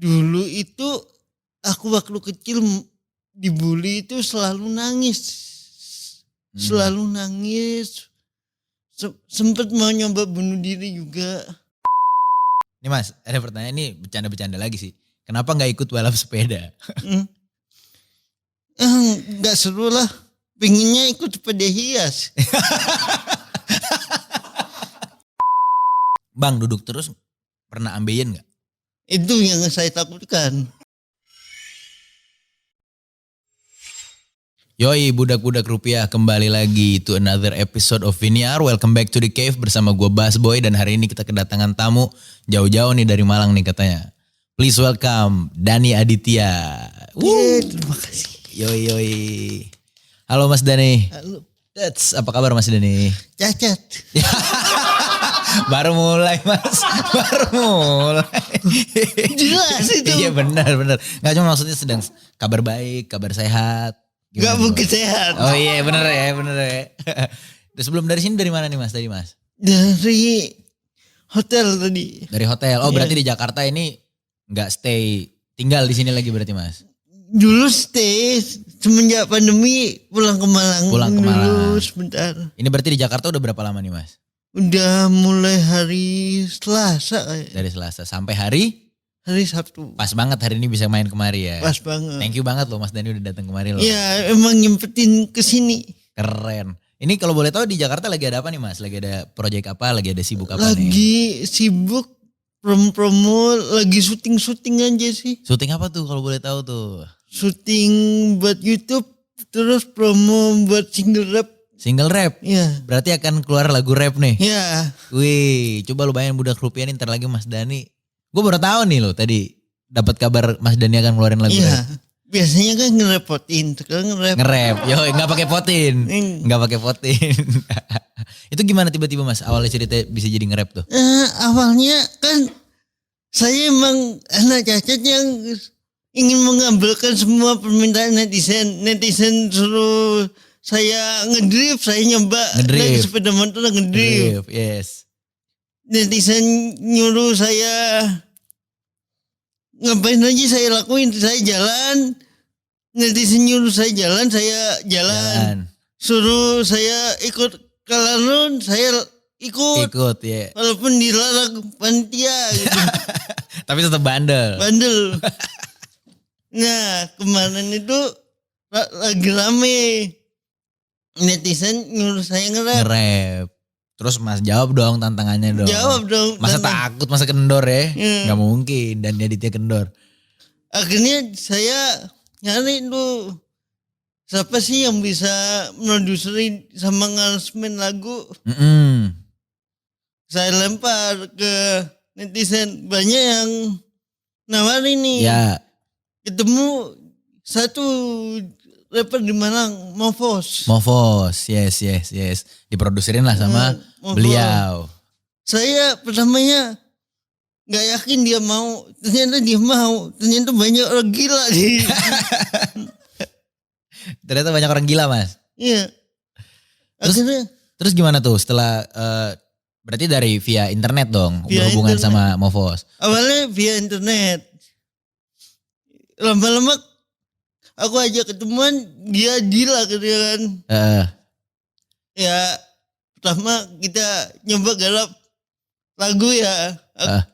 Dulu itu aku waktu kecil dibully itu selalu nangis. Selalu nangis. Sempet mau nyoba bunuh diri juga. Nih Mas, ada pertanyaan ini bercanda-bercanda lagi sih. Kenapa gak ikut balap sepeda? Gak seru lah. Pengennya ikut sepeda hias. Bang duduk terus pernah ambeien gak? Itu yang saya takutkan. Yoi budak-budak rupiah, kembali lagi to another episode of Viniar. Welcome back to the cave bersama gue Bass Boy. Dan hari ini kita kedatangan tamu jauh-jauh nih dari Malang nih katanya. Please welcome Dani Aditya. Terima kasih. Yoi. Halo Mas Dani. Halo. Apa kabar Mas Dani? Cacat. Baru mulai Mas, baru mulai. Jelas itu. Iya benar. Gak cuma maksudnya sedang kabar baik, kabar sehat. Gak mungkin sehat. Oh iya bener ya. Terus sebelum dari sini dari mana nih Mas tadi Mas? Dari hotel tadi. Dari hotel. Oh Iya. berarti di Jakarta ini gak stay, tinggal di sini lagi berarti Mas? Dulu stay, semenjak pandemi pulang ke Malang. Pulang ke Malang. Dulu sebentar. Ini berarti di Jakarta udah berapa lama nih Mas? Udah mulai hari Selasa kayak. Dari Selasa sampai hari? Hari Sabtu. Pas banget hari ini bisa main kemari ya. Pas banget. Thank you banget loh Mas Dani udah datang kemari loh. Iya emang nyempetin kesini. Keren. Ini kalau boleh tahu di Jakarta lagi ada apa nih Mas? Lagi ada proyek apa? Lagi ada sibuk apa nih? Lagi sibuk promo, lagi syuting aja sih. Syuting apa tuh kalau boleh tahu tuh? Syuting buat YouTube, terus promo buat single rap. Single rap? Iya. Berarti akan keluar lagu rap nih? Iya. Wih, coba lu bayangin budak rupiah nih ntar lagi Mas Dani. Gue baru tahu nih loh tadi dapat kabar Mas Dani akan ngeluarin lagu Iya. rap. Biasanya kan ngerepotin, sekarang nge-rap. Nge-rap, nggak pakai potin, Hmm. nggak pakai potin. Itu gimana tiba-tiba Mas awalnya cerita bisa jadi nge-rap tuh? Awalnya kan saya emang anak cacat yang ingin mengabulkan semua permintaan netizen. Netizen suruh saya ngedrift, saya nyoba naik Ngedrift. sepeda motor ngedrift. Yes. Netizen nyuruh saya ngapain aja saya lakuin, saya jalan. Netizen nyuruh saya jalan, saya jalan. Suruh saya ikut kalanun, saya ikut. Ikut ya. Walaupun dilarang panitia gitu. Tapi tetap bandel. Bandel. Nah kemarin itu lagi rame. Netizen nyuruh saya nge-rap. Nge-rap. Terus Mas jawab dong tantangannya dong. Jawab dong. Masa takut, masa kendor ya? Iya. Gak mungkin dan Aditya kendor. Akhirnya saya nyari tuh. Siapa sih yang bisa produserin sama ngaransemen lagu. Saya lempar ke netizen. Banyak yang nawarin nih. Ya. Ketemu satu rapper di Malang, Mofos. Yes. Diproduserin lah sama Mofos. beliau. Saya pertamanya gak yakin dia mau. Ternyata dia mau. Ternyata banyak orang gila di. Ternyata banyak orang gila Mas. Iya. Akhirnya Terus gimana tuh setelah berarti dari via internet dong Via berhubungan internet. sama Mofos. awalnya via internet. Lama-lama aku ajak ketemuan, dia gila gitu kan. Ya pertama kita nyoba garap lagu ya.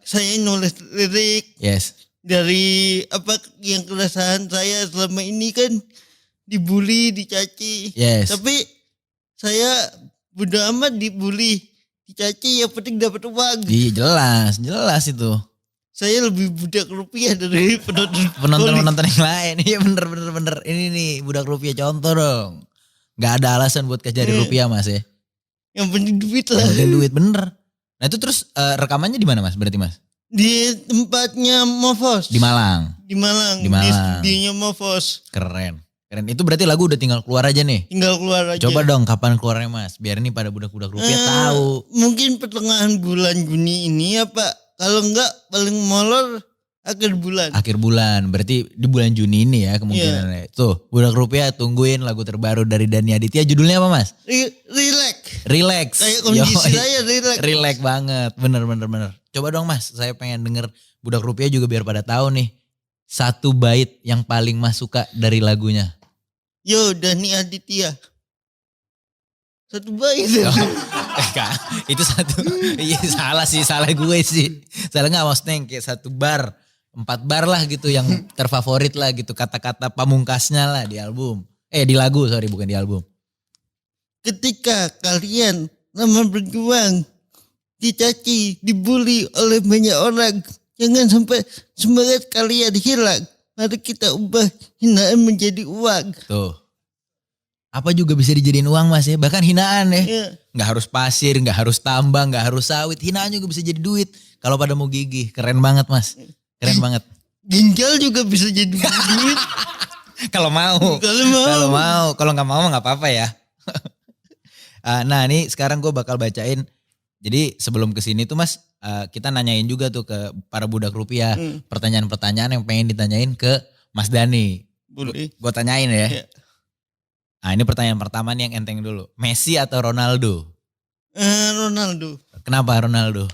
Saya nulis lirik Yes. dari apa yang keresahan saya selama ini kan dibully, dicaci. Yes. Tapi saya bodo amat dibully, dicaci, yang penting dapat uang. Iya jelas itu. Saya lebih budak rupiah dari Penonton yang lain. Iya bener. Ini nih budak rupiah contoh dong. Gak ada alasan buat cari Iya. rupiah Mas ya. Yang penting duit lah. Yang penting duit bener. Nah itu terus rekamannya di mana Mas berarti Mas? Di tempatnya Mofos. Di Malang. Di Malang. Di Malang. Di studionya Mofos. Keren. Itu berarti lagu udah tinggal keluar aja nih. Tinggal keluar aja. Coba dong kapan keluarnya Mas. Biar ini pada budak-budak rupiah tahu. Mungkin pertengahan bulan Juni ini ya Pak. Kalau enggak paling molor akhir bulan. Akhir bulan. Berarti di bulan Juni ini ya kemungkinannya. Tuh budak rupiah tungguin lagu terbaru dari Dani Aditya. Judulnya apa Mas? Relax. Relax. Kayak kondisi Yoi. saya relax. Relax banget. Bener. Coba dong Mas. Saya pengen denger Budak Rupiah juga biar pada tahu nih. Satu bait yang paling Mas suka dari lagunya. Yo Dani Aditya. Satu bait. Kak, itu satu. Iya salah gue sih. Salah gak maksudnya yang kayak satu bar. 4 bar lah gitu yang terfavorit lah gitu. Kata-kata pamungkasnya lah di album. Di lagu sorry bukan di album. Ketika kalian lama berjuang, dicaci, dibully oleh banyak orang, jangan sampai semangat kalian hilang. Mari kita ubah hinaan menjadi uang. Tuh. Apa juga bisa dijadiin uang Mas ya. Bahkan hinaan ya. Ya. Gak harus pasir, gak harus tambang, gak harus sawit. Hinaan juga bisa jadi duit. Kalau pada mau gigih. Keren banget Mas. Keren banget. Ginjal juga bisa jadi duit. Kalau mau. Kalau mau. Kalau gak mau gak apa-apa ya. Nah ini sekarang gue bakal bacain. Jadi sebelum kesini tuh Mas. Kita nanyain juga tuh ke para budak rupiah. Pertanyaan-pertanyaan yang pengen ditanyain ke Mas Dhani. Boleh. Gue tanyain ya. Ya. Nah ini pertanyaan pertama nih yang enteng dulu. Messi atau Ronaldo? Ronaldo. Kenapa Ronaldo?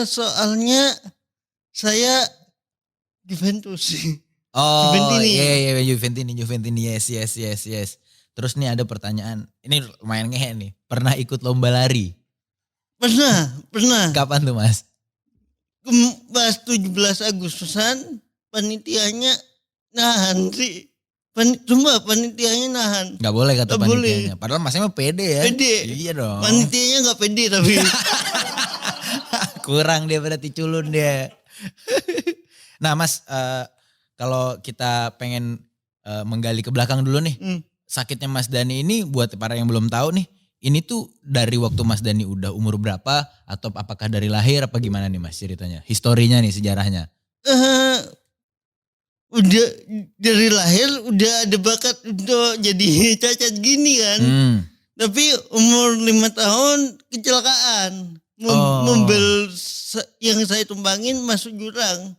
Soalnya saya Juventus. Oh Juventini. iya Juventini yes. Terus nih ada pertanyaan. Ini lumayan ngehe nih. Pernah ikut lomba lari? Pernah. Kapan tuh Mas? Pas 17 Agustusan panitianya nahan sih. Cuma panitianya nahan. Gak boleh kata Gak panitianya. Padahal masnya mah pede ya. Pede. Iya dong. Panitianya gak pede tapi. Kurang dia berarti culun dia. Nah Mas, kalau kita pengen menggali ke belakang dulu nih. Sakitnya Mas Dhani ini buat para yang belum tahu nih. Ini tuh dari waktu Mas Dhani udah umur berapa? Atau apakah dari lahir apa gimana nih Mas ceritanya? Historinya nih, sejarahnya. Udah dari lahir udah ada bakat untuk jadi cacat gini kan. Tapi umur 5 tahun kecelakaan. Mobil yang saya tumpangin masuk jurang.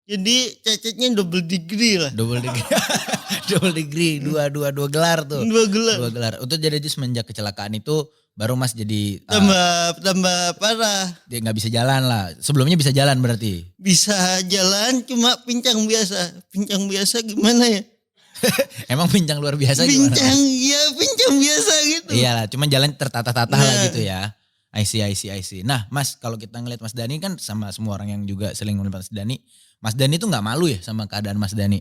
Jadi cacatnya double degree lah. Double degree, dua gelar tuh. 2 gelar. 2 gelar. Untuk jadi semenjak kecelakaan itu baru Mas jadi tambah parah. dia nggak bisa jalan lah. Sebelumnya bisa jalan berarti. Bisa jalan cuma pincang biasa. Pincang biasa gimana ya? Emang pincang luar biasa gimana? Pincang biasa gitu. Iyalah, cuma jalan tertata-tata lah gitu ya. I see. Nah Mas, kalau kita ngeliat Mas Dhani kan sama semua orang yang juga sering ngeliat Mas Dhani. Mas Dhani tuh gak malu ya sama keadaan Mas Dhani?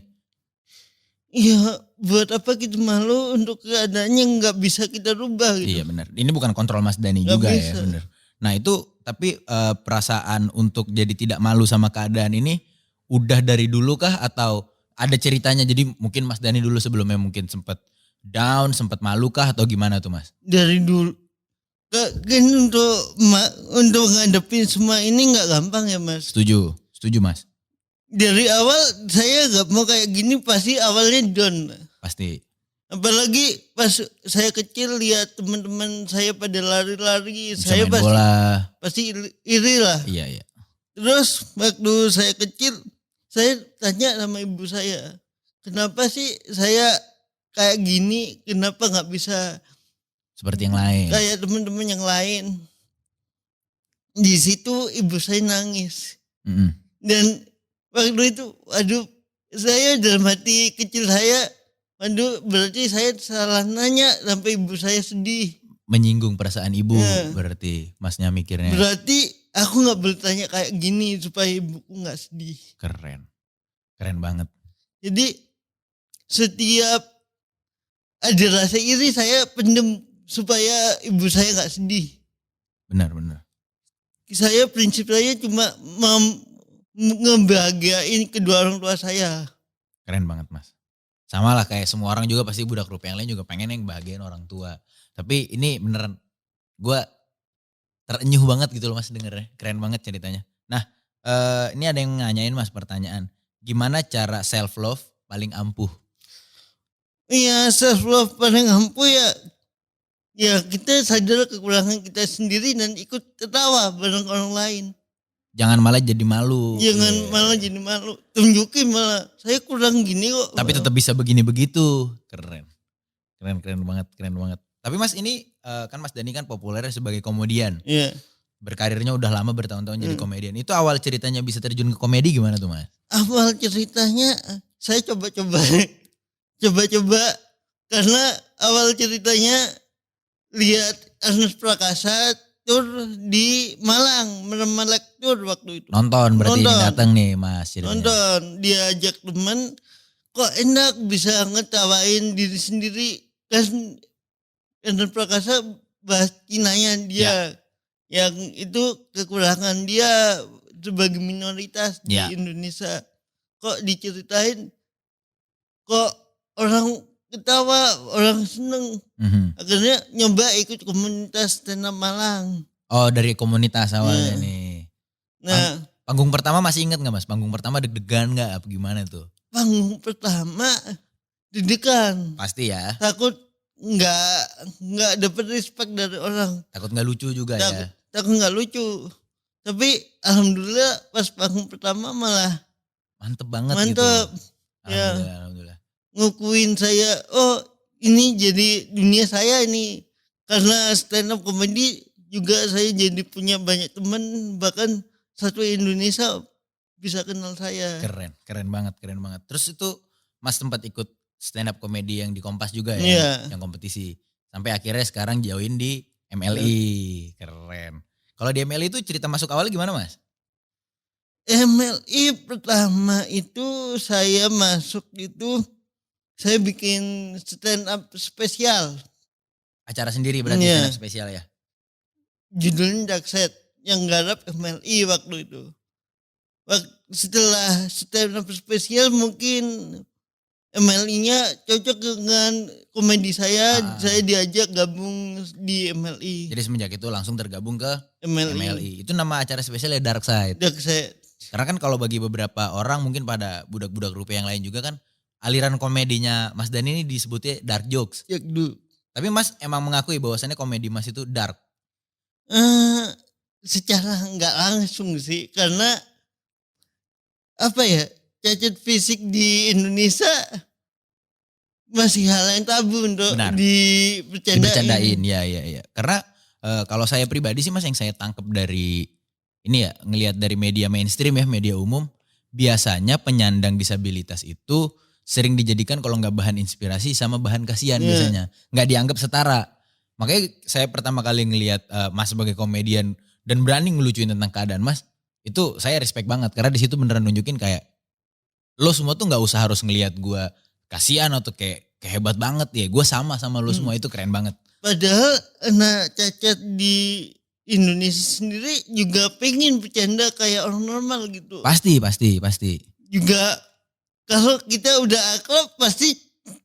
Iya, buat apa kita malu untuk keadaannya gak bisa kita rubah gitu. Iya benar. Ini bukan kontrol Mas Dhani Gak juga bisa. ya, benar. Nah itu tapi perasaan untuk jadi tidak malu sama keadaan ini udah dari dulu kah atau ada ceritanya? Jadi mungkin Mas Dhani dulu sebelumnya mungkin sempat down, sempat malu kah atau gimana tuh Mas? Dari dulu. Kan untuk ngadepin semua ini gak gampang ya Mas. Setuju Mas. Dari awal saya gak mau kayak gini pasti awalnya down. Pasti. Apalagi pas saya kecil lihat teman-teman saya pada lari-lari. Bisa Saya main bola. pasti iri lah. Iya. Terus waktu saya kecil saya tanya sama ibu saya. Kenapa sih saya kayak gini? Kenapa gak bisa Seperti yang lain. kayak teman-teman yang lain? Di situ ibu saya nangis. Dan waktu itu, saya dalam hati kecil saya, berarti saya salah nanya sampai ibu saya sedih. Menyinggung perasaan ibu Ya. berarti Masnya mikirnya. Berarti aku gak boleh tanya kayak gini supaya ibuku gak sedih. Keren banget. Jadi setiap ada rasa iri saya pendem supaya ibu saya gak sedih. Benar. Saya prinsip saya cuma ngebahagiain kedua orang tua saya. Keren banget Mas. Sama lah kayak semua orang juga pasti budak rupiah yang lain juga pengen yang bahagiain orang tua. Tapi ini beneran gue terenyuh banget gitu loh Mas dengernya. Keren banget ceritanya. Nah ini ada yang nanyain Mas pertanyaan. Gimana cara self love paling ampuh? Iya, self love paling ampuh ya kita sadar kekurangan kita sendiri dan ikut ketawa bareng orang lain. Jangan malah jadi malu. Jangan malah jadi malu. Tunjukin malah saya kurang gini kok. Tapi tetap bisa begini begitu. Keren banget. Tapi Mas ini kan Mas Dhani kan populer sebagai komedian. Iya. berkarirnya udah lama bertahun-tahun jadi komedian. Itu awal ceritanya bisa terjun ke komedi gimana tuh Mas? Awal ceritanya saya coba-coba coba-coba karena awal ceritanya lihat Ernest Prakasa tur di Malang, Malak tur waktu itu. Nonton berarti Nonton. datang nih Mas ceritanya. Nonton, diajak temen, kok enak bisa ngetawain diri sendiri. Kan Ernest Prakasa bahas Cinanya dia. Yang itu kekurangan dia sebagai minoritas di Indonesia. Kok diceritain, kok orang ketawa, orang seneng. Akhirnya nyoba ikut komunitas stand up Malang. Oh dari komunitas awalnya nih. Nah, panggung pertama masih inget gak Mas? Panggung pertama deg-degan gak? Apa gimana tuh? panggung pertama deg-degan. Pasti ya. Takut nggak dapet respect dari orang. Takut gak lucu juga ya. Takut nggak lucu. Tapi alhamdulillah pas panggung pertama malah mantep banget gitu. Mantep. Ya. Alhamdulillah. Ngukuin saya, oh ini jadi dunia saya ini. Karena stand up comedy juga saya jadi punya banyak teman, bahkan satu Indonesia bisa kenal saya. Keren banget. Terus itu Mas sempat ikut stand up comedy yang di Kompas juga ya, yang kompetisi. Sampai akhirnya sekarang join di MLI. Keren. Kalau di MLI itu cerita masuk awal gimana Mas? MLI pertama itu saya masuk itu, saya bikin stand up spesial. Acara sendiri berarti stand up spesial ya? Judulnya Dakset, yang garap MLI waktu itu. Setelah stand up spesial mungkin MLI-nya cocok dengan komedi saya diajak gabung di MLI. Jadi semenjak itu langsung tergabung ke MLI. Itu nama acara spesialnya Dark Side. Dark Side. Karena kan kalau bagi beberapa orang mungkin pada budak-budak rupiah yang lain juga kan aliran komedinya Mas Dhani ini disebutnya dark jokes. Tapi Mas emang mengakui bahwasannya komedi Mas itu dark? Secara nggak langsung sih, karena apa ya, cacat fisik di Indonesia masih hal yang tabu untuk dibercandain. Ya. Karena kalau saya pribadi sih Mas, yang saya tangkap dari ini ya, ngelihat dari media mainstream ya, media umum, biasanya penyandang disabilitas itu sering dijadikan kalau nggak bahan inspirasi sama bahan kasihan biasanya. Nggak dianggap setara. Makanya saya pertama kali ngelihat Mas sebagai komedian dan berani ngelucuin tentang keadaan Mas, itu saya respect banget. Karena di situ beneran nunjukin kayak, lo semua tuh nggak usah harus ngelihat gue kasihan atau kayak hebat banget ya. Gue sama lo semua, itu keren banget. Padahal anak cacat di Indonesia sendiri juga pengen bercanda kayak orang normal gitu. Pasti. Juga kalau kita udah akrab pasti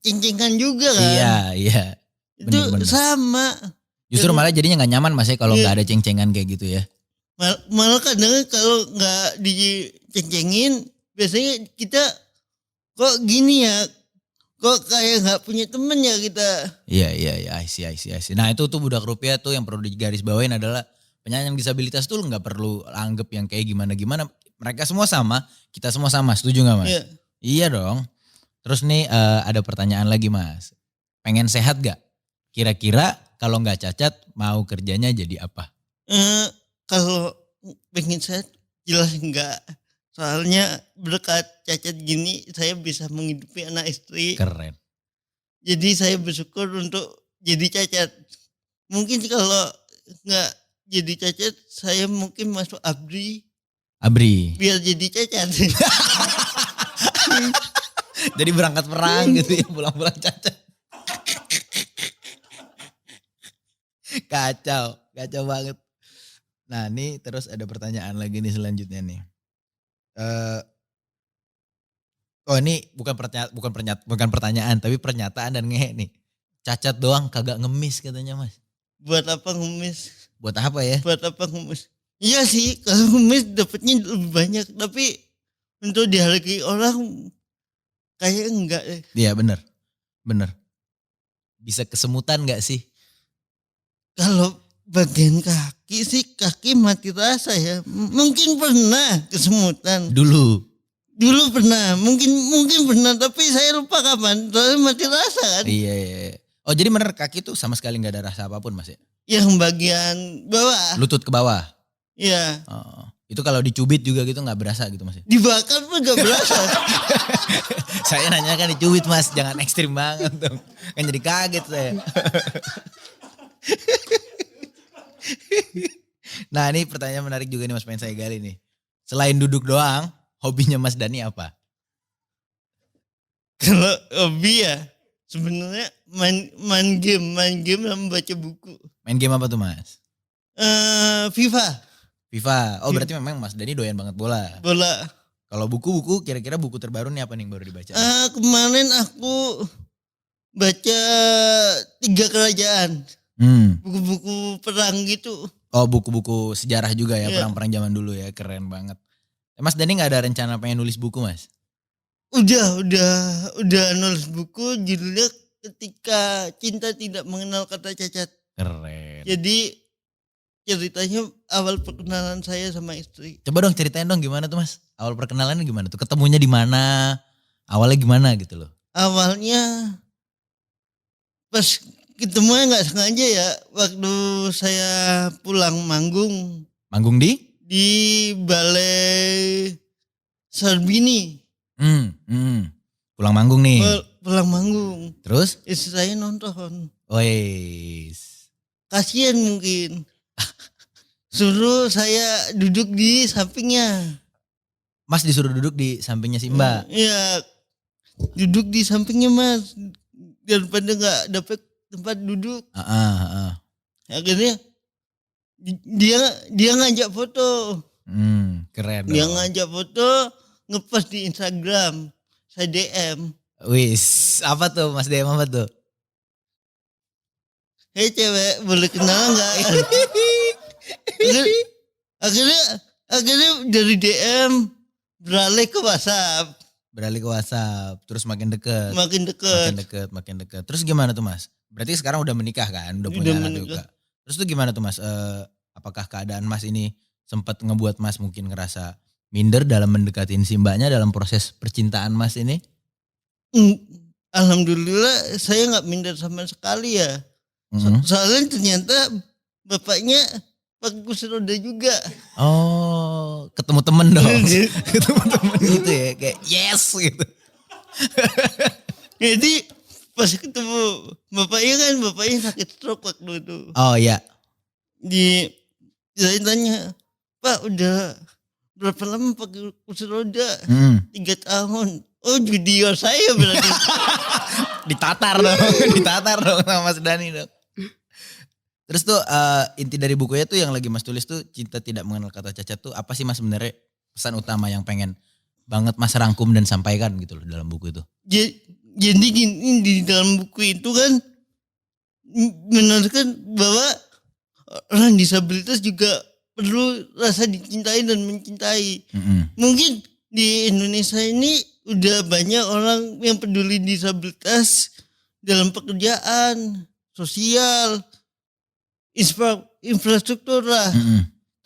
ceng-cengan juga kan. Iya. Bener. Itu sama. Justru malah jadinya gak nyaman Mas ya kalau gak ada ceng-cengan kayak gitu ya. Malah kadang kalau gak diceng-cengin, biasanya kita kok gini ya, kok kayak gak punya temen ya kita. Iya, I see. Nah itu tuh budak rupiah tuh yang perlu digarisbawain adalah penyandang disabilitas tuh gak perlu anggap yang kayak gimana-gimana. Mereka semua sama, kita semua sama, setuju gak Mas? Iya dong. Terus nih ada pertanyaan lagi Mas. Pengen sehat gak? Kira-kira kalau gak cacat mau kerjanya jadi apa? Kalau pengen sehat jelas enggak. Soalnya berkat cacat gini saya bisa menghidupi anak istri. Keren. Jadi saya bersyukur untuk jadi cacat. Mungkin kalau enggak jadi cacat saya mungkin masuk ABRI. Biar jadi cacat. Jadi berangkat perang gitu ya, pulang-pulang cacat. Kacau banget. Nah ini terus ada pertanyaan lagi nih selanjutnya nih. Ini bukan pertanyaan tapi pernyataan dan ngehe nih. Cacat doang kagak ngemis katanya Mas. Buat apa ngemis? Buat apa ya? Iya sih, kalau ngemis dapatnya lebih banyak, tapi untuk dihargai orang kayak enggak deh. Iya bener. Bisa kesemutan gak sih? Kalau bagian kaki sih, kaki mati rasa ya. Mungkin pernah kesemutan. Dulu pernah, mungkin pernah, tapi saya lupa kapan. Soalnya mati rasa kan. Iya. Oh jadi bener kaki tuh sama sekali gak ada rasa apapun Mas ya? Yang bagian bawah. Lutut ke bawah? Iya. Oh, itu kalau dicubit juga gitu nggak berasa gitu Mas? Dibakar pun gak berasa. Saya nanya kan dicubit Mas, jangan ekstrim banget dong. Kan jadi kaget saya. Nah ini pertanyaan menarik juga nih Mas, pengen saya gali nih. Selain duduk doang, hobinya Mas Dhani apa? Kalau hobi ya sebenarnya main game sama baca buku. Main game apa tuh Mas? FIFA, FIFA. Oh berarti memang Mas Dhani doyan banget bola. bola. Kalau buku-buku, kira-kira buku terbaru nih apa nih yang baru dibaca? Kemarin aku baca 3 kerajaan, buku-buku perang gitu. Oh buku-buku sejarah juga ya, Iya. perang-perang zaman dulu ya, keren banget. Mas Dhani gak ada rencana pengen nulis buku Mas? Udah nulis buku judulnya Ketika Cinta Tidak Mengenal Kata Cacat. Keren. Jadi ceritanya awal perkenalan saya sama istri. Coba dong ceritain dong gimana tuh Mas? Awal perkenalannya gimana tuh? Ketemunya di mana? Awalnya gimana gitu loh? Awalnya pas ketemunya nggak sengaja ya, waktu saya pulang manggung Manggung di? di Balai Sarbini. Pulang manggung nih. Pulang manggung, Terus? istri saya nonton. Wes. Kasian mungkin. Suruh saya duduk di sampingnya. Mas disuruh duduk di sampingnya si Mbak. Iya, duduk di sampingnya Mas. Daripada nggak dapet tempat duduk. Akhirnya dia ngajak foto. Keren Dia dong. ngajak foto, ngepost di Instagram. Saya DM. Wis, apa tuh Mas DM apa tuh? Hei cewek, boleh kenal nggak? akhirnya dari DM beralih ke WhatsApp. Beralih ke WhatsApp, terus makin deket. Makin deket. Makin deket. Terus gimana tuh Mas? Berarti sekarang udah menikah kan? Udah punya Udah anak menikah. juga. Terus tuh gimana tuh Mas? Apakah keadaan Mas ini sempat ngebuat Mas mungkin ngerasa minder dalam mendekatin si Mbaknya dalam proses percintaan Mas ini? Alhamdulillah saya nggak minder sama sekali ya. Soalnya ternyata bapaknya pakai kursi roda juga. Oh, ketemu temen dong. Ketemu temen gitu ya, kayak yes gitu. Jadi pas ketemu bapaknya sakit stroke waktu itu. Oh iya. Saya tanya, Pak udah berapa lama pakai kursi roda? 3 tahun. Oh junior saya berarti. Ditatar dong sama Mas Dhani dong. Terus tuh inti dari bukunya tuh yang lagi Mas tulis tuh Cinta Tidak Mengenal Kata Cacat tuh apa sih Mas sebenarnya pesan utama yang pengen banget Mas rangkum dan sampaikan gitu loh dalam buku itu? Jadi gini, di dalam buku itu kan menerangkan bahwa orang disabilitas juga perlu rasa dicintai dan mencintai. Mungkin di Indonesia ini udah banyak orang yang peduli disabilitas dalam pekerjaan, sosial, infrastruktur lah.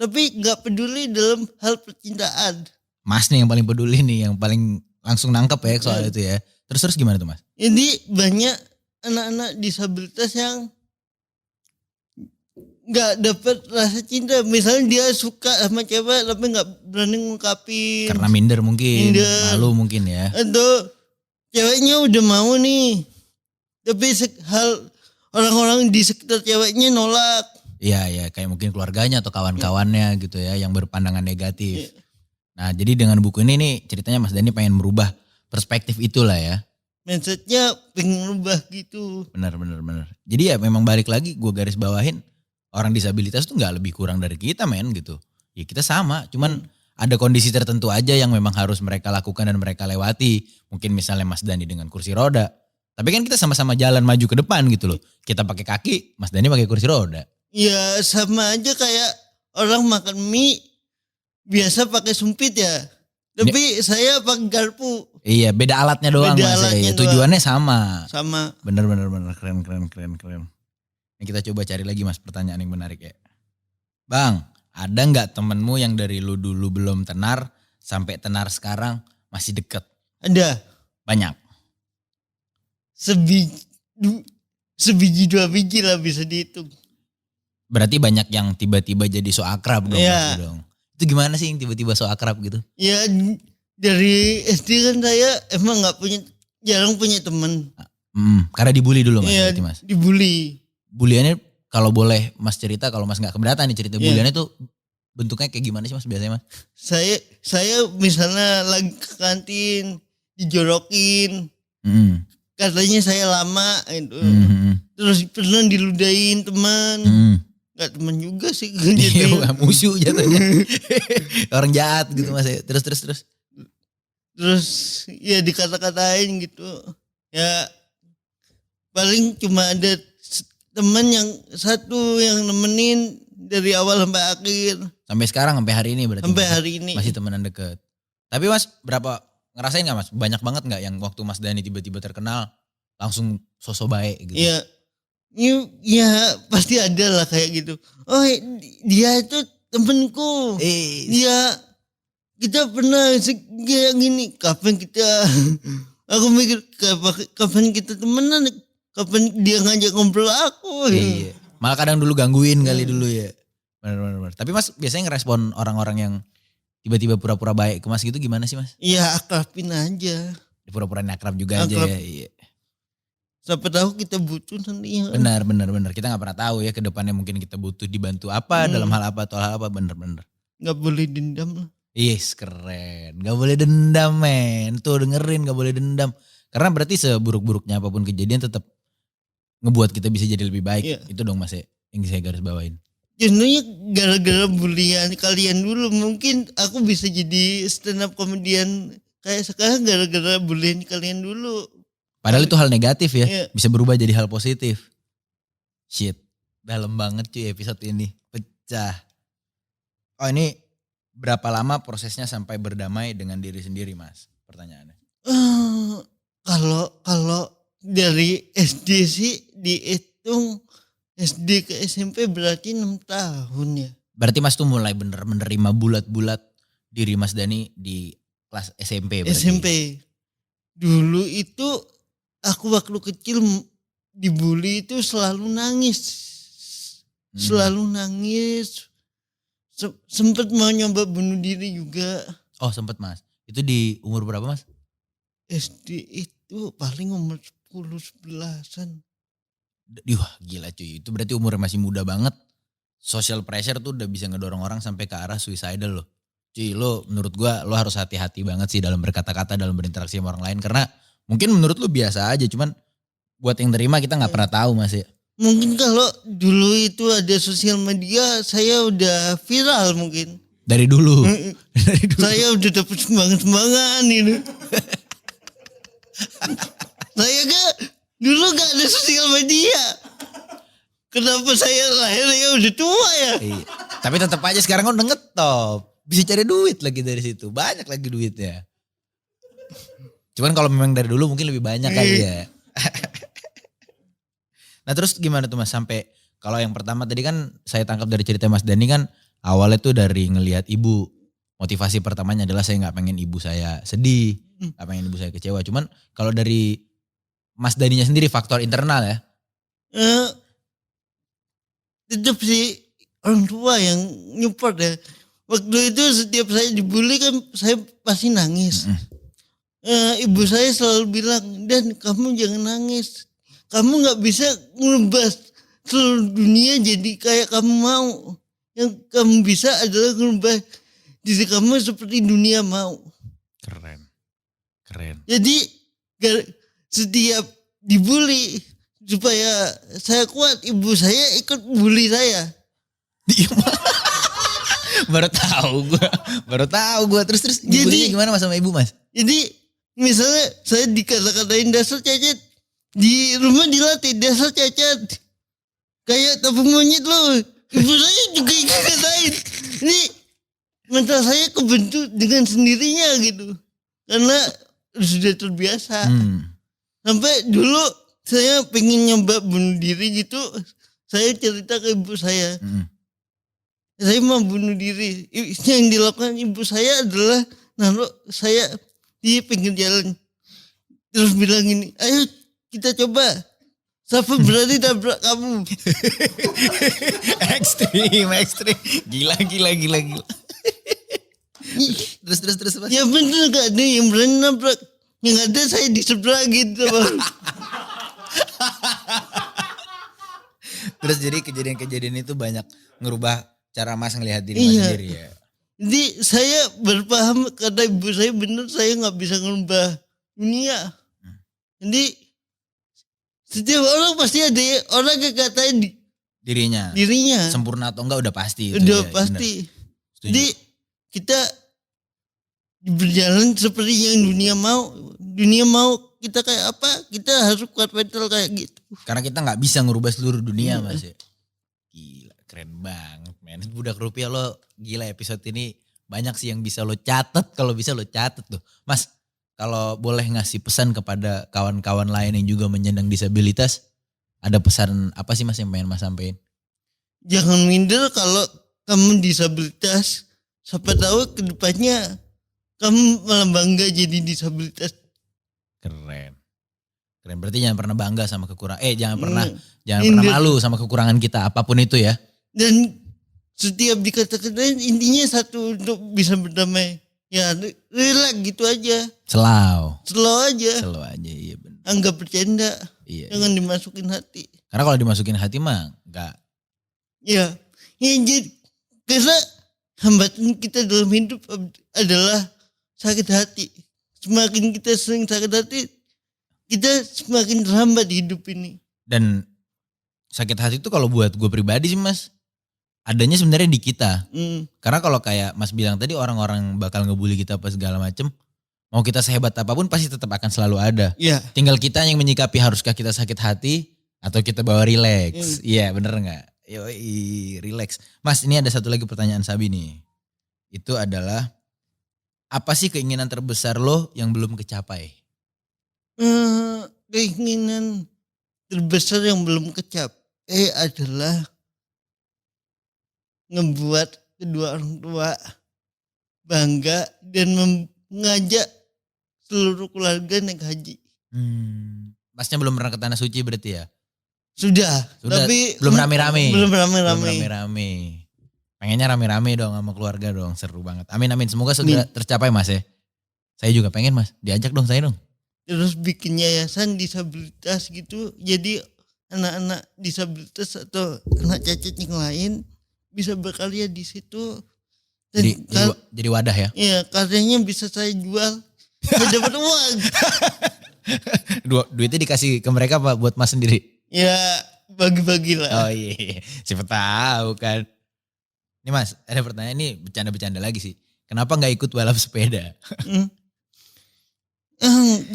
Tapi gak peduli dalam hal percintaan. Mas nih yang paling peduli nih, yang paling langsung nangkep ya soal itu ya. Terus gimana tuh Mas? Jadi banyak anak-anak disabilitas yang gak dapat rasa cinta. Misalnya dia suka sama cewek tapi gak berani ngungkapin. Karena minder mungkin, malu mungkin ya. Atau ceweknya udah mau nih, tapi hal orang-orang di sekitar ceweknya nolak. Iya, kayak mungkin keluarganya atau kawan-kawannya gitu ya yang berpandangan negatif. Nah jadi dengan buku ini nih ceritanya Mas Dhani pengen merubah perspektif itulah ya. Mindsetnya pengen merubah gitu. Benar. Jadi ya memang balik lagi gue garis bawahin orang disabilitas tuh gak lebih kurang dari kita men gitu. Ya kita sama, cuman ada kondisi tertentu aja yang memang harus mereka lakukan dan mereka lewati. Mungkin misalnya Mas Dhani dengan kursi roda. Tapi kan kita sama-sama jalan maju ke depan gitu loh. Kita pakai kaki, Mas Dhani pakai kursi roda. Ya sama aja kayak orang makan mie biasa pakai sumpit ya. Tapi saya pakai garpu. Iya, beda alatnya doang Beda Mas. alatnya Ya. Tujuannya sama. Sama. Bener. Keren. Ini kita coba cari lagi Mas pertanyaan yang menarik ya. Bang, ada gak temenmu yang dari lu dulu belum tenar sampai tenar sekarang masih deket? Ada. Banyak. Sebiji 2 biji lah bisa dihitung. Berarti banyak yang tiba-tiba jadi so akrab dong. Iya. Mas, dong. Itu gimana sih yang tiba-tiba so akrab gitu? Ya dari SD kan saya emang jarang punya teman. Karena dibully dulu mas, Iya, berarti mas. dibully. Buliannya kalau boleh mas cerita, kalau mas gak keberatan nih cerita Iya. buliannya tuh bentuknya kayak gimana sih mas biasanya mas? Saya misalnya lagi ke kantin dijorokin, Hmm. katanya saya lama itu. Hmm. Terus pernah diludahin teman. Hmm. Gak teman juga sih. Iya, Jadi, musuh jatuhnya. Orang jahat gitu mas. Terus. terus ya dikata-katain gitu. Ya paling cuma ada teman yang satu yang nemenin dari awal sampai akhir. Sampai sekarang, sampai hari ini berarti. Sampai Mas, hari ini. masih temenan deket. Tapi mas ngerasain gak mas? Banyak banget gak yang waktu mas Dani tiba-tiba terkenal langsung sosok baik gitu? Iya. Ya pasti ada lah kayak gitu. Oh dia itu temenku. Dia kita pernah kayak gini. Kapan kita aku mikir kapan kita temenan, kapan dia ngajak ngobrol aku. Iya. Malah kadang dulu gangguin kali dulu ya. Benar. Tapi mas biasanya ngerespon orang-orang yang tiba-tiba pura-pura baik ke mas gitu gimana sih mas? Iya, akrabin aja. Pura-pura akrab juga aja ya. Iya. Siapa tahu kita butuh nantinya. Benar. Kita gak pernah tahu ya ke depannya mungkin kita butuh dibantu apa dalam hal apa atau hal apa, bener. Gak boleh dendam lah. Yes, keren. Gak boleh dendam men. Tuh dengerin, gak boleh dendam. Karena berarti seburuk-buruknya apapun kejadian tetap ngebuat kita bisa jadi lebih baik. Iya. Itu dong mas ya, yang saya garis bawain. Jenuhnya gara-gara bulian kalian dulu. Mungkin aku bisa jadi stand up komedian kayak sekarang gara-gara bulian kalian dulu. Padahal itu hal negatif ya. Iya. Bisa berubah jadi hal positif. Shit. Dalam banget cuy episode ini. Pecah. Oh ini berapa lama prosesnya sampai berdamai dengan diri sendiri mas? Pertanyaannya. Kalau dari SD sih dihitung SD ke SMP berarti 6 tahun ya. Berarti mas tuh mulai bener menerima bulat-bulat diri mas Dani di kelas SMP berarti. SMP. Dulu itu aku waktu kecil dibully itu selalu nangis. Selalu nangis. Sempet mau nyoba bunuh diri juga. Oh sempet mas. Itu di umur berapa mas? SD itu paling umur 10-11an. Wah gila cuy. Itu berarti umurnya masih muda banget. Social pressure tuh udah bisa ngedorong orang sampai ke arah suicidal loh. Cuy lo menurut gua lo harus hati-hati banget sih dalam berkata-kata, dalam berinteraksi sama orang lain. Karena mungkin menurut lo biasa aja. Cuman buat yang terima kita gak pernah tahu mas ya. Mungkin kalau dulu itu ada sosial media saya udah viral mungkin. Dari dulu. Saya udah dapet sumbangan itu. Saya dulu gak ada sosial media. Kenapa saya lahirnya udah tua ya? Iya. Tapi tetap aja sekarang udah ngetop. Bisa cari duit lagi dari situ. Banyak lagi duitnya. Cuman kalau memang dari dulu mungkin lebih banyak kali ya. Nah terus gimana tuh mas sampai kalau yang pertama tadi kan saya tangkap dari cerita mas Dani kan awalnya tuh dari ngelihat ibu. Motivasi pertamanya adalah saya gak pengen ibu saya sedih. Gak pengen ibu saya kecewa. Cuman kalau dari mas Daninya sendiri faktor internal ya. Tetap sih orang tua yang nyupport ya. Waktu itu setiap saya dibully kan saya pasti nangis. Ibu saya selalu bilang, Dan kamu jangan nangis. Kamu gak bisa ngerubah seluruh dunia jadi kayak kamu mau. Yang kamu bisa adalah ngerubah diri kamu seperti dunia mau. Keren. Jadi setiap dibully supaya saya kuat, ibu saya ikut bully saya. Baru tahu gue terus dibulinya gimana mas sama ibu mas? Jadi misalnya saya dikata-katain dasar cacat, di rumah dilatih dasar cacat, kayak tabung monyet loh. Ibu saya juga ikut katain. Ini mental saya kebentuk dengan sendirinya gitu, karena sudah terbiasa. Sampai dulu saya pengen nyoba bunuh diri gitu, saya cerita ke ibu saya. Saya mau bunuh diri. Yang dilakukan ibu saya adalah naruh saya di pinggir jalan. Terus bilang gini, ayo kita coba. Siapa berani tabrak kamu? Ekstrim. Gila. Terus Mas. Ya bener gak ada yang berani nabrak. Yang ada saya di sebelah gitu Bang. Terus jadi kejadian-kejadian itu banyak ngerubah cara Mas ngelihat diri Mas sendiri ya. Jadi saya berpaham kata ibu saya bener, saya gak bisa ngubah dunia. Jadi setiap orang pasti ada orang yang katain Dirinya. Sempurna atau enggak udah pasti. Udah pasti. Jadi kita berjalan seperti yang dunia mau. Dunia mau kita kayak apa, kita harus kuat mental kayak gitu. Karena kita gak bisa ngerubah seluruh dunia Mas ya. Gila, keren banget men. Budak rupiah lo gila, episode ini banyak sih yang bisa lo catat. Kalau bisa lo catat tuh. Mas, kalau boleh ngasih pesan kepada kawan-kawan lain yang juga menyandang disabilitas, ada pesan apa sih Mas yang pengen Mas sampein? Jangan minder kalau kamu disabilitas. Siapa tahu kedepannya kamu malah bangga jadi disabilitas. Keren. Berarti jangan pernah bangga sama kekurangan. Jangan pernah malu sama kekurangan kita apapun itu ya. Dan setiap dikatakan intinya satu, untuk bisa berdamai. Ya relax gitu aja. Slow aja Iya benar. Anggap bercanda. Iya. Jangan dimasukin hati. Karena kalau dimasukin hati mah enggak. Ya jadi karena hambatan kita dalam hidup adalah sakit hati. Semakin kita sering sakit hati, kita semakin terhambat di hidup ini. Dan sakit hati itu kalau buat gue pribadi sih Mas, adanya sebenarnya di kita. Karena kalau kayak Mas bilang tadi, orang-orang bakal ngebully kita apa segala macem, mau kita sehebat apapun pasti tetap akan selalu ada. Iya. Tinggal kita yang menyikapi, haruskah kita sakit hati atau kita bawa relax. Iya bener gak? Yoi, relax. Mas, ini ada satu lagi pertanyaan Sabi nih. Itu adalah, apa sih keinginan terbesar lo yang belum kecapai? Keinginan terbesar yang belum kecapai adalah ngebuat kedua orang tua bangga dan mengajak seluruh keluarga naik haji. Masnya belum pernah ke Tanah Suci berarti ya? Sudah, tapi belum rame-rame. Belum rame-rame. Pengennya rame-rame dong sama keluarga dong, seru banget. Amin. Semoga segera tercapai Mas ya. Saya juga pengen Mas, diajak dong saya dong. Terus bikin yayasan disabilitas gitu, jadi anak-anak disabilitas atau anak cacat yang lain bisa berkarya di situ. Dan jadi wadah ya? Iya, karyanya bisa saya jual, saya dapat uang. Duitnya dikasih ke mereka apa buat Mas sendiri? Ya bagi-bagi lah. Oh iya, siapa tahu kan. Ini Mas, ada pertanyaan ini bercanda-bercanda lagi sih. Kenapa gak ikut balap sepeda?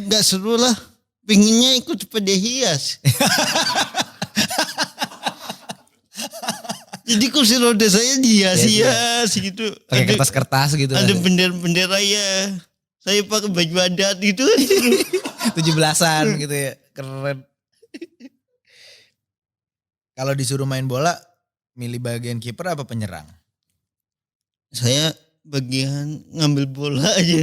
Gak seru lah. Pengennya ikut sepeda hias. Jadi kursi roda saya dihias-hias gitu. Pakai kertas-kertas gitu. Ada bendera-bendera ya. Saya pakai baju adat gitu. 17-an gitu ya. Keren. Kalau disuruh main bola, milih bagian kiper apa penyerang? Saya bagian ngambil bola aja.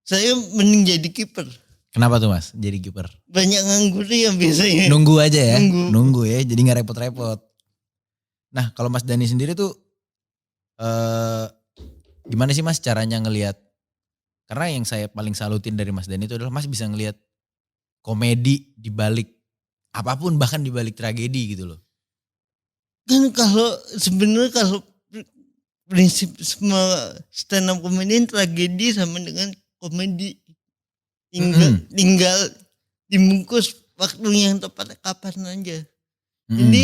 Saya mending jadi kiper. Kenapa tuh Mas jadi kiper? Banyak nganggur ya biasanya. Nunggu aja ya. Nunggu ya, jadi gak repot-repot. Nah kalau Mas Dani sendiri tuh gimana sih Mas caranya ngelihat? Karena yang saya paling salutin dari Mas Dani itu adalah Mas bisa ngelihat komedi di balik apapun, bahkan di balik tragedi gitu loh. Kan sebenarnya kalau prinsip semua stand up comedian, tragedi sama dengan komedi. Tinggal dibungkus waktu yang tepat kapan aja. Jadi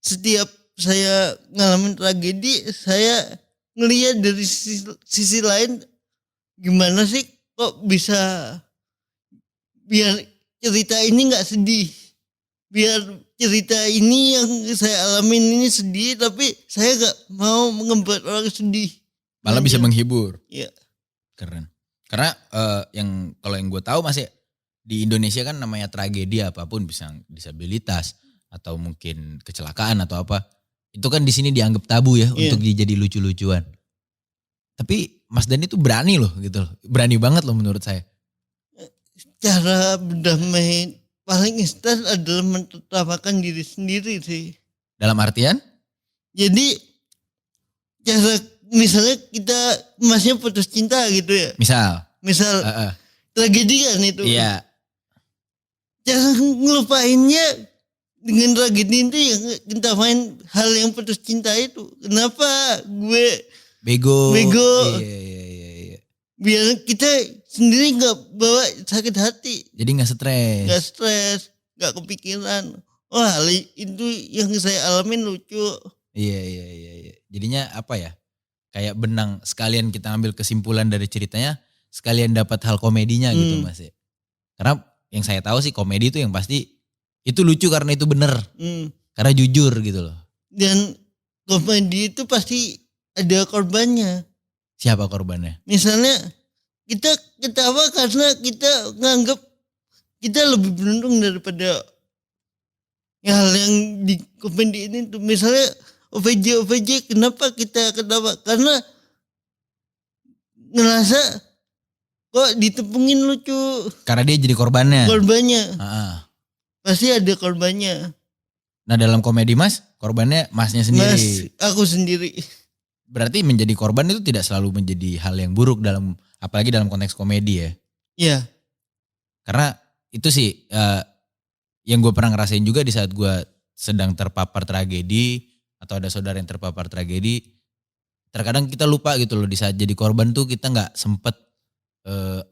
setiap saya ngalamin tragedi, saya ngelihat dari sisi lain, gimana sih kok bisa biar cerita ini gak sedih. Biar cerita ini yang saya alamin ini sedih, tapi saya gak mau membuat orang sedih. Malah bisa menghibur. Iya. Keren. Karena kalau yang gue tahu Mas ya, di Indonesia kan namanya tragedi apapun, bisa disabilitas atau mungkin kecelakaan atau apa, itu kan di sini dianggap tabu ya, untuk jadi lucu-lucuan. Tapi Mas Dani tuh berani loh gitu loh. Berani banget loh menurut saya. Cara berdamai paling instan adalah menertawakan diri sendiri sih. Dalam artian? Jadi cara misalnya kita masnya putus cinta gitu ya. Misal tragedi kan itu. Iya. Cara ngelupainnya dengan tragedi itu yang kita main hal yang putus cinta itu. Kenapa gue Bego. Iya. Biar kita sendiri gak bawa sakit hati. Jadi gak stres. Gak stres, gak kepikiran. Wah hal itu yang saya alamin lucu. Iya. Jadinya apa ya? Kayak benang sekalian kita ambil kesimpulan dari ceritanya, sekalian dapat hal komedinya gitu Mas ya. Karena yang saya tahu sih komedi itu yang pasti itu lucu karena itu bener. Karena jujur gitu loh. Dan komedi itu pasti ada korbannya. Siapa korbannya? Misalnya kita ketawa karena kita nganggap kita lebih beruntung daripada hal yang di komedi ini tuh. Misalnya OVJ kenapa kita ketawa? Karena ngerasa kok ditepungin lucu. Karena dia jadi korbannya. Pasti ada korbannya. Nah dalam komedi Mas, korbannya Masnya sendiri. Aku sendiri. Berarti menjadi korban itu tidak selalu menjadi hal yang buruk dalam, apalagi dalam konteks komedi ya. Iya. Karena itu sih yang gue pernah ngerasain juga di saat gue sedang terpapar tragedi atau ada saudara yang terpapar tragedi. Terkadang kita lupa gitu loh di saat jadi korban tuh kita gak sempet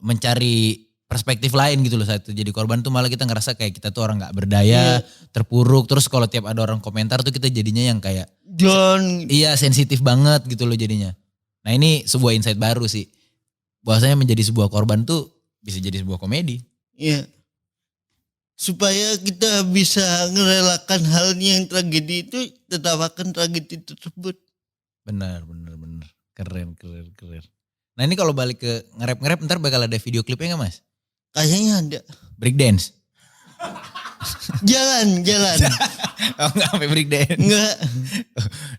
mencari perspektif lain gitu loh. Saat itu jadi korban tuh malah kita ngerasa kayak kita tuh orang gak berdaya, terpuruk. Terus kalau tiap ada orang komentar tuh kita jadinya yang kayak iya sensitif banget gitu loh jadinya. Nah ini sebuah insight baru sih. Bahwasanya menjadi sebuah korban tuh bisa jadi sebuah komedi. Iya. Supaya kita bisa ngerelakan hal yang tragedi itu, tertawakan tragedi tersebut. Benar. Keren. Nah ini kalau balik ke nge-rap ntar bakal ada video klipnya gak Mas? Kayaknya ada. Breakdance? Jalan. Oh enggak sampai breakdance? Enggak.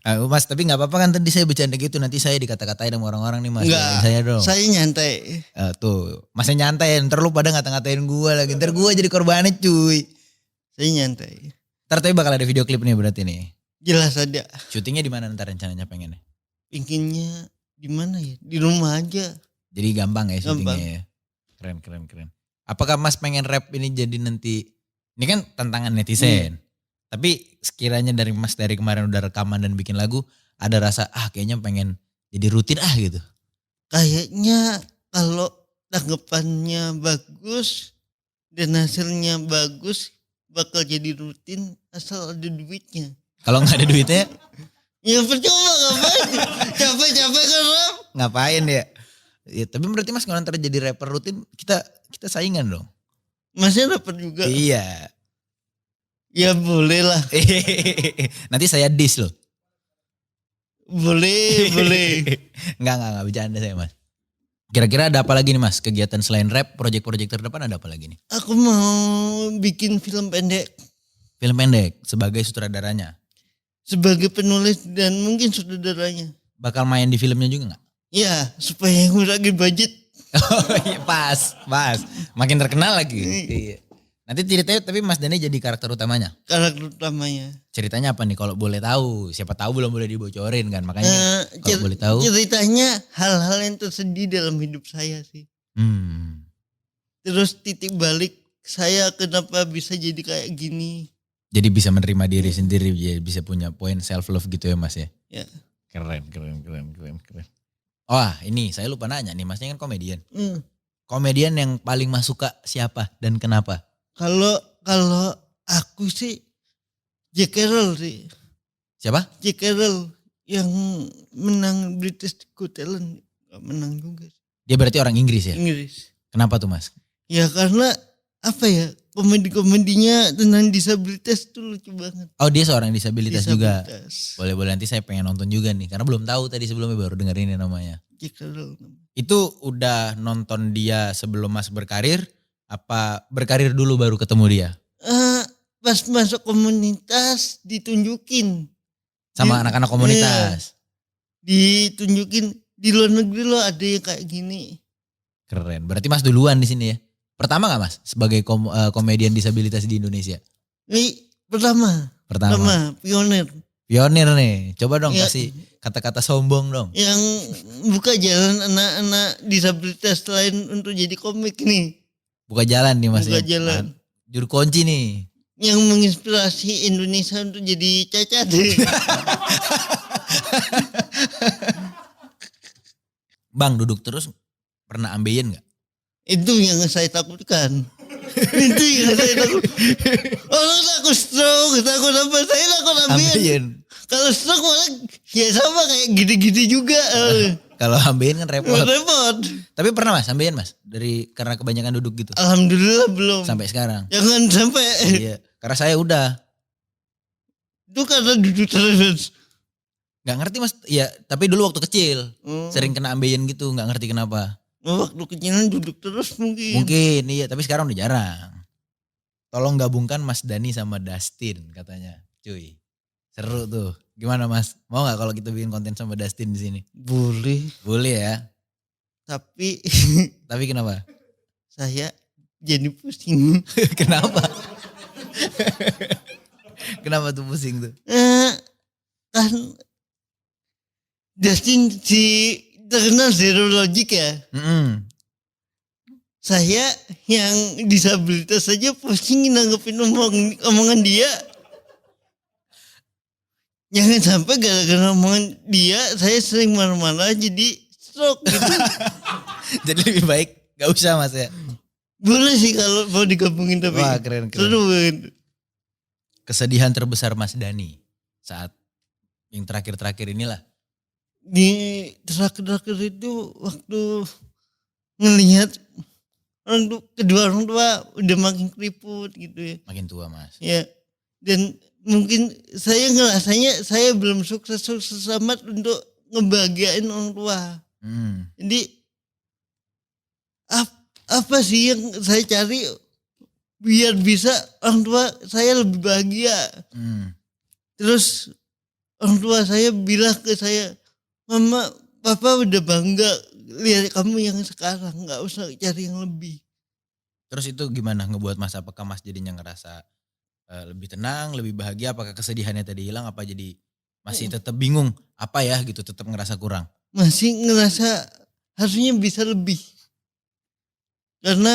Nah, Mas tapi gak apa-apa kan tadi saya bercanda gitu, nanti saya dikata-katain sama orang-orang nih Mas. Enggak, saya dong. Saya nyantai. Tuh, Masnya nyantai, ntar lu pada ngata-ngatain gue lagi, ntar gue jadi korbannya cuy. Saya nyantai. Ntar tapi bakal ada video klip nih berarti nih? Jelas ada. Syutingnya di mana ntar rencananya pengennya? Pinginnya di mana ya? Di rumah aja. Jadi gampang ya syutingnya ya? Keren. Apakah Mas pengen rap ini jadi nanti, ini kan tantangan netizen. Tapi sekiranya dari Mas dari kemarin udah rekaman dan bikin lagu, ada rasa kayaknya pengen jadi rutin gitu. Kayaknya kalau tanggapannya bagus dan hasilnya bagus bakal jadi rutin asal ada duitnya. Kalau nggak ada duitnya? Ya percuma ngapain? Capek-capek kan rap. Ngapain ya? Ya tapi berarti Mas kalau ntar jadi rapper rutin kita saingan dong. Masnya rapper juga? Iya. Ya boleh lah. Nanti saya diss loh. Boleh. Enggak bercanda saya Mas. Kira-kira ada apa lagi nih Mas? Kegiatan selain rap, proyek-proyek terdepan ada apa lagi nih? Aku mau bikin film pendek. Film pendek sebagai sutradaranya? Sebagai penulis dan mungkin sutradaranya. Bakal main di filmnya juga gak? Ya supaya ngurangin budget. Oh iya pas. Makin terkenal lagi. Iya. Nanti ceritanya tapi Mas Dani jadi karakter utamanya? Karakter utamanya. Ceritanya apa nih kalau boleh tahu? Siapa tahu belum boleh dibocorin kan, makanya kalau boleh tahu. Ceritanya hal-hal yang terjadi dalam hidup saya sih. Terus titik balik saya kenapa bisa jadi kayak gini. Jadi bisa menerima diri sendiri, bisa punya poin self love gitu ya Mas ya? Ya. Keren. Wah ini saya lupa nanya nih, Masnya kan komedian. Komedian yang paling Mas suka siapa dan kenapa? Kalau aku sih Jack Carroll sih. Siapa? Jack Carroll yang menang British Got Talent. Gak menang juga. Dia berarti orang Inggris ya? Inggris. Kenapa tuh Mas? Ya karena apa ya, komedi-komedinya tentang disabilitas tuh lucu banget. Oh dia seorang disabilitas juga? Boleh nanti saya pengen nonton juga nih. Karena belum tahu tadi sebelumnya baru denger ini namanya. Jack Carroll. Itu udah nonton dia sebelum Mas berkarir? Apa berkarir dulu baru ketemu dia? Pas masuk komunitas ditunjukin. Sama anak-anak komunitas? Ditunjukin di luar negeri loh ada yang kayak gini. Keren, berarti Mas duluan di sini ya? Pertama gak Mas sebagai komedian disabilitas di Indonesia? Ini pertama pionir Pionir nih. Coba dong Ya. kasih kata-kata sombong dong. yang buka jalan anak-anak disabilitas lain untuk jadi komik nih, Buka jalan nih Mas. buka ya. jalan Juru kunci nih. yang menginspirasi Indonesia untuk jadi cacat. Bang duduk terus pernah ambeien gak? Itu yang saya takutkan. Itu yang saya takut. Orang takut stroke, takut apa? Saya takut ambeien. Ambeien. Kalau stroke malah ya sama kayak gini-gini juga. Kalau ambeien kan repot. Repot. Tapi pernah Mas ambeien Mas? Karena kebanyakan duduk gitu. Alhamdulillah belum. Sampai sekarang. Jangan sampai. Iya. Karena saya udah. Itu karena duduk terus. Gak ngerti Mas. Iya tapi dulu waktu kecil. Oh. Sering kena ambeien gitu. Gak ngerti kenapa. Waktu kecilan duduk terus mungkin. Mungkin iya. Tapi sekarang udah jarang. Tolong gabungkan Mas Dani sama Dustin katanya. Cuy. Seru tuh. Gimana Mas? Mau gak kalau kita bikin konten sama Dustin di sini? Boleh. Boleh ya. Tapi Tapi kenapa? saya jadi pusing. Kenapa? Kenapa tuh pusing tuh? Kan Justin si terkenal zero logic ya. Mm-mm. Saya yang disabilitas saja pusing nanggepin omongan dia. Jangan sampai gara-gara omongan dia saya sering marah-marah jadi stroke gitu. Jadi lebih baik gak usah Mas ya. Boleh sih kalau mau digabungin tapi Wah keren. seru banget. Kesedihan terbesar Mas Dani saat yang terakhir-terakhir inilah. Di terakhir itu waktu ngelihat kedua orang tua udah makin keriput gitu ya. Makin tua Mas. Ya, dan mungkin saya ngerasanya saya belum sukses amat untuk ngebahagiain orang tua. Jadi apa sih yang saya cari biar bisa orang tua saya lebih bahagia. Terus orang tua saya bilang ke saya, Mama, Papa udah bangga lihat kamu yang sekarang, nggak usah cari yang lebih. Terus itu gimana ngebuat Mas? Apakah Mas jadinya ngerasa lebih tenang, lebih bahagia? Apakah kesedihannya tadi hilang? Apa jadi masih tetap bingung? Apa ya gitu, tetap ngerasa kurang? Masih ngerasa harusnya bisa lebih. Karena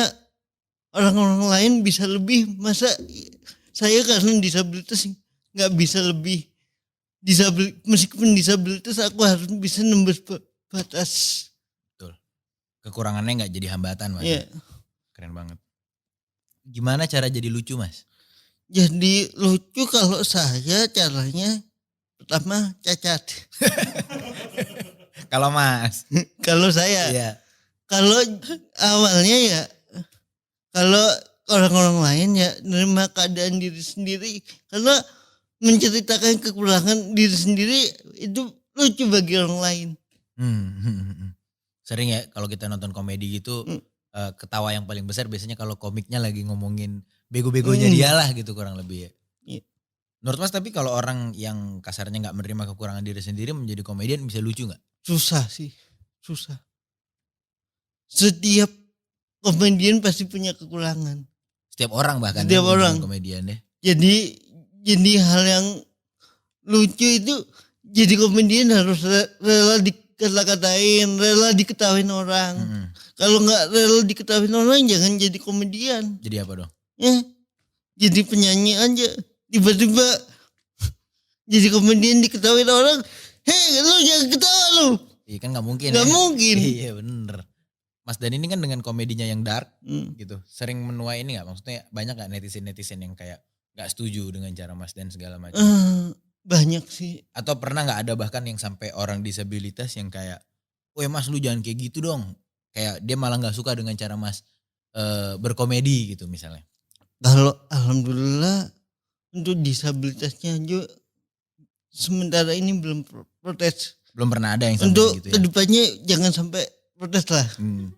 orang-orang lain bisa lebih, masa saya karena disabilitas nggak bisa lebih. Meskipun disabilitas aku harus bisa nembus batas. Betul. Kekurangannya nggak jadi hambatan Mas. Ya. Keren banget. Gimana cara jadi lucu Mas? Jadi lucu kalau saya caranya pertama cacat. Kalau Mas? Kalau saya, Iya. kalau awalnya ya, kalau orang-orang lain ya nerima keadaan diri sendiri. Karena menceritakan kekurangan diri sendiri itu lucu bagi orang lain. Sering ya kalau kita nonton komedi gitu ketawa yang paling besar biasanya kalau komiknya lagi ngomongin bego-begonya dia lah gitu kurang lebih ya. Iya. Menurut Mas tapi kalau orang yang kasarnya gak menerima kekurangan diri sendiri menjadi komedian bisa lucu gak? Susah sih, susah. Setiap komedian pasti punya kekurangan. Setiap orang bahkan Setiap ya, orang. komedian ya. Jadi hal yang lucu itu jadi komedian harus rela dikata-katain, rela diketawain orang. Kalau nggak rela diketawain orang jangan jadi komedian. Jadi apa dong? Ya, jadi penyanyi aja. Tiba-tiba jadi komedian diketawain orang. Hei lu jangan ketawa lu. Iya kan gak mungkin Gak ya. mungkin. Iya bener. Mas Dan ini kan dengan komedinya yang dark gitu. Sering menuai ini gak? Maksudnya banyak gak netizen-netizen yang kayak gak setuju dengan cara Mas Dan segala macam? Banyak sih. Atau pernah gak ada bahkan yang sampai orang disabilitas yang kayak, weh Mas lu jangan kayak gitu dong. Kayak dia malah gak suka dengan cara Mas berkomedi gitu misalnya. Kalau alhamdulillah untuk disabilitasnya aja sementara ini belum protes. Belum pernah ada yang sampai Untuk gitu ya. kedepannya jangan sampai protes lah.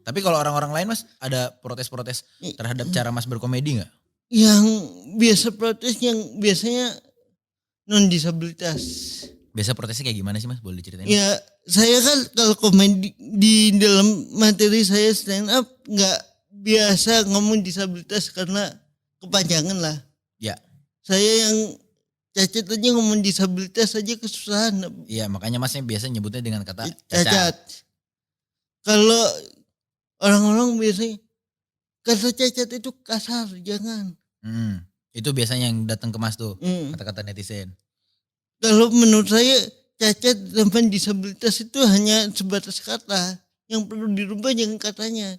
Tapi kalau orang-orang lain Mas ada protes-protes terhadap cara Mas berkomedi gak? Yang biasa protes yang biasanya non disabilitas. Biasa protesnya kayak gimana sih Mas? Boleh diceritain? Ya saya kan kalau komedi di dalam materi saya stand up nggak biasa ngomong disabilitas karena kepanjangan lah. Ya. Saya yang cacat aja ngomong disabilitas aja kesusahan. Iya, makanya Masnya biasa nyebutnya dengan kata Cacat. cacat. Kalau orang-orang biasanya kata cacat itu kasar, jangan. Itu biasanya yang datang ke Mas tuh, Hmm. kata-kata netizen. Kalau menurut saya cacat dan disabilitas itu hanya sebatas kata. Yang perlu dirubah jangan katanya.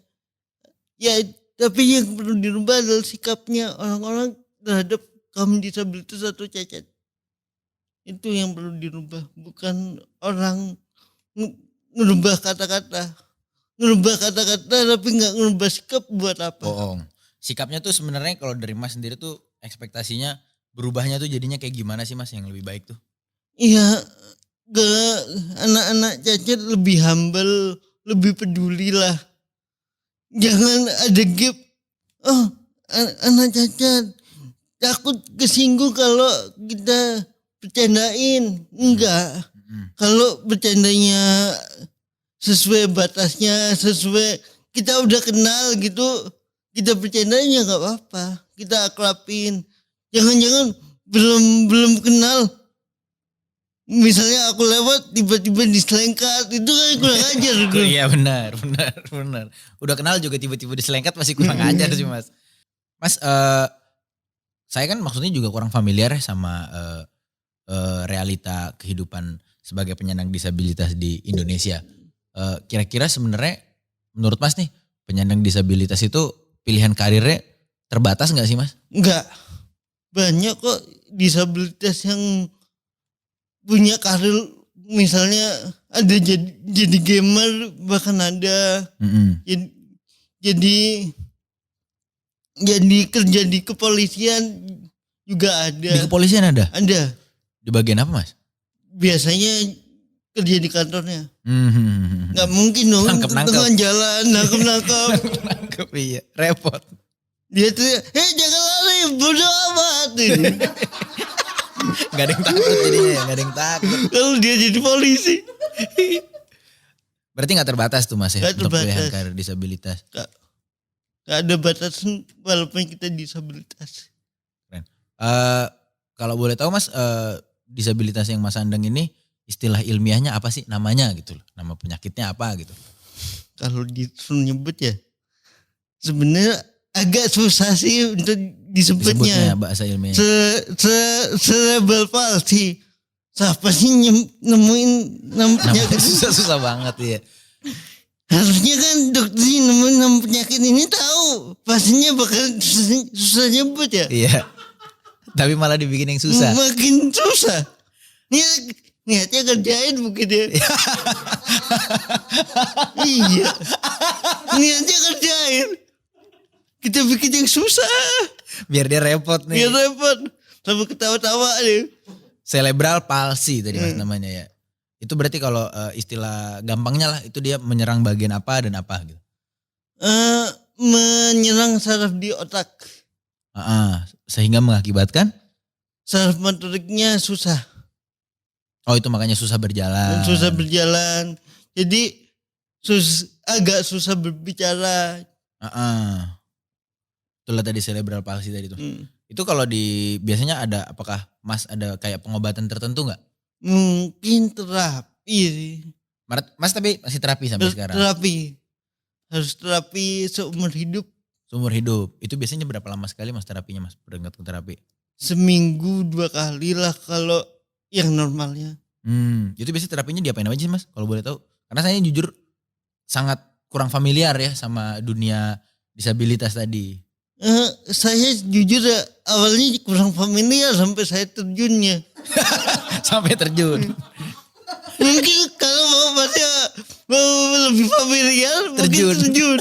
Ya, tapi yang perlu dirubah adalah sikapnya orang-orang terhadap kaum disabilitas atau cacat. Itu yang perlu dirubah, bukan orang ngerubah kata-kata. Ngerubah kata-kata tapi nggak ngerubah sikap buat apa? Bohong. Sikapnya tuh sebenarnya kalau dari Mas sendiri tuh ekspektasinya berubahnya tuh jadinya kayak gimana sih Mas yang lebih baik tuh? Iya, anak-anak cacat lebih humble, lebih peduli lah. Jangan ada gap. Oh, anak cacat takut kesinggung kalau kita bercandain. Enggak. Kalau bercandanya sesuai batasnya, sesuai kita udah kenal gitu, kita bercandain ya nggak apa-apa. Kita akrabin. Jangan-jangan belum kenal. Misalnya aku lewat tiba-tiba diselengkat, itu kan kurang ajar. Iya benar. Udah kenal juga tiba-tiba diselengkat masih kurang ajar sih Mas. Mas, saya kan maksudnya juga kurang familiar ya sama realita kehidupan sebagai penyandang disabilitas di Indonesia. Kira-kira sebenarnya menurut Mas nih penyandang disabilitas itu pilihan karirnya terbatas nggak sih Mas? Enggak, banyak kok disabilitas yang punya karir, misalnya ada jadi gamer, bahkan ada jadi kerja di kepolisian juga ada. Di kepolisian ada? Ada. Di bagian apa Mas? Biasanya kerja di kantornya. Nggak mungkin dong Nangkep. tengah jalan nangkep. Nangkep iya, repot. Dia tuh, jangan lari, bodoh amat. Gak ada yang takut jadinya ya, gak ada yang takut. Kalau dia jadi polisi. Berarti gak terbatas tuh Mas ya Gak untuk pilihan terbatas. karir disabilitas. Gak ada batasan walaupun kita disabilitas. Keren. Kalau boleh tahu Mas, disabilitas yang Mas Andeng ini istilah ilmiahnya apa sih namanya gitu loh. Nama penyakitnya apa gitu. Kalau disuruh nyebut ya, sebenarnya agak susah sih untuk disebutnya. Bahasa ilmiahnya. Cerebral palsy. Siapa sih nemuin nama penyakit? Susah banget ya. Harusnya kan dokter yang nemuin nama penyakit ini tahu. Pastinya bakal susah nyebut ya. Iya. Tapi malah dibikin yang susah. Makin susah. Niatnya kerjain mungkin ya. Iya. Niatnya kerjain. Kita bikin yang susah. Biar dia repot nih. Biar repot. Sampai ketawa-tawa nih. Cerebral palsy tadi Mas namanya ya. Itu berarti kalau istilah gampangnya lah itu dia menyerang bagian apa dan apa gitu. Menyerang saraf di otak. Sehingga mengakibatkan Saraf motoriknya susah. Oh itu makanya susah berjalan. Susah berjalan. Jadi agak susah berbicara. Itulah tadi cerebral palsy tadi tuh. Itu kalau biasanya ada, apakah Mas ada kayak pengobatan tertentu nggak? Mungkin terapi. Mas tapi masih terapi sampai sekarang? Terapi. Harus terapi seumur hidup. Seumur hidup. Itu biasanya berapa lama sekali Mas terapinya Mas? Berangkat ke terapi? Seminggu 2 kali lah kalau yang normalnya. Itu biasanya terapinya diapain aja sih Mas? Kalau boleh tahu. Karena saya jujur sangat kurang familiar ya sama dunia disabilitas tadi. Saya jujur ya, awalnya kurang familiar sampai saya terjunnya. Sampai terjun. Mungkin kalau mau lebih familiar mungkin terjun.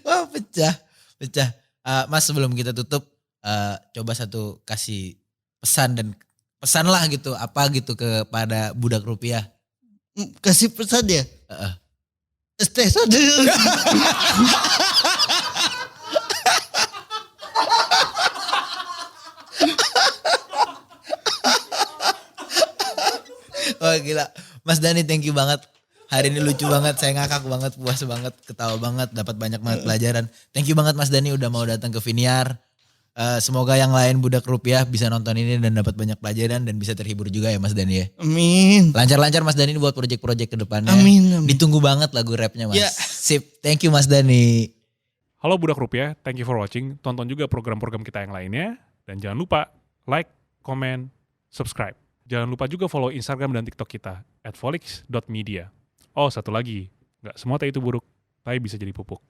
Wah pecah. Mas sebelum kita tutup, coba kasih pesan lah gitu, apa gitu kepada budak rupiah. Kasih pesan ya? Stay sadar. Oh gila. Mas Dhani thank you banget. Hari ini lucu banget, saya ngakak banget, puas banget, ketawa banget, dapat banyak banget pelajaran. Thank you banget Mas Dani udah mau datang ke Viniar. Semoga yang lain budak rupiah bisa nonton ini dan dapat banyak pelajaran dan bisa terhibur juga ya Mas Dani ya. Amin. Lancar-lancar Mas Dani buat proyek-proyek ke depannya. Amin. Ditunggu banget lagu rapnya Mas. Ya. Sip, thank you Mas Dani. Halo budak rupiah, thank you for watching. Tonton juga program-program kita yang lainnya. Dan jangan lupa like, comment, subscribe. Jangan lupa juga follow Instagram dan TikTok kita @volix.media. Oh, satu lagi, nggak semua teh itu buruk, tapi bisa jadi pupuk.